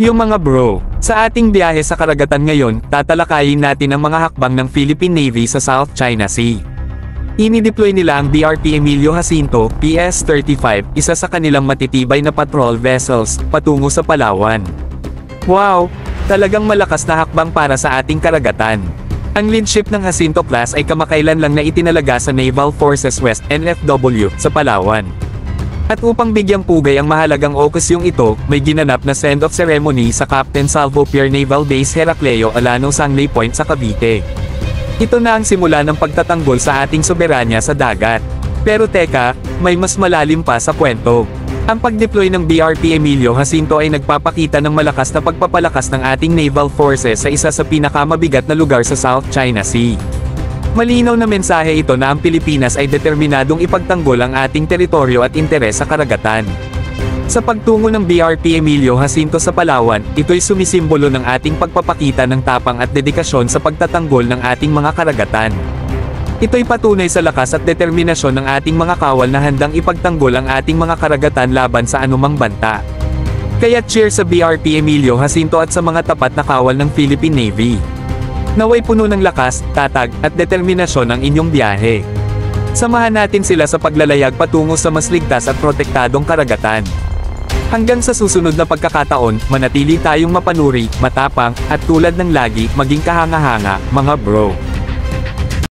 Yung mga bro, sa ating biyahe sa karagatan ngayon, tatalakayin natin ang mga hakbang ng Philippine Navy sa South China Sea. Inideploy nila ang BRP Emilio Jacinto, PS-35, isa sa kanilang matitibay na patrol vessels, patungo sa Palawan. Wow! Talagang malakas na hakbang para sa ating karagatan. Ang lead ship ng Jacinto class ay kamakailan lang na itinalaga sa Naval Forces West, NFW, sa Palawan. At upang bigyang pugay ang mahalagang okusyong ito, may ginanap na send-off ceremony sa Captain Salvo Pier Naval Base Heracleo Alano Sangley Point sa Cavite. Ito na ang simula ng pagtatanggol sa ating soberanya sa dagat. Pero teka, may mas malalim pa sa kwento. Ang pag-deploy ng BRP Emilio Jacinto ay nagpapakita ng malakas na pagpapalakas ng ating naval forces sa isa sa pinakamabigat na lugar sa South China Sea. Malinaw na mensahe ito na ang Pilipinas ay determinadong ipagtanggol ang ating teritoryo at interes sa karagatan. Sa pagtungo ng BRP Emilio Jacinto sa Palawan, ito'y sumisimbolo ng ating pagpapakita ng tapang at dedikasyon sa pagtatanggol ng ating mga karagatan. Ito'y patunay sa lakas at determinasyon ng ating mga kawal na handang ipagtanggol ang ating mga karagatan laban sa anumang banta. Kaya cheers sa BRP Emilio Jacinto at sa mga tapat na kawal ng Philippine Navy. Naway puno ng lakas, tatag, at determinasyon ang inyong biyahe. Samahan natin sila sa paglalayag patungo sa mas ligtas at protektadong karagatan. Hanggang sa susunod na pagkakataon, manatili tayong mapanuri, matapang, at tulad ng lagi, maging kahanga-hanga, mga bro.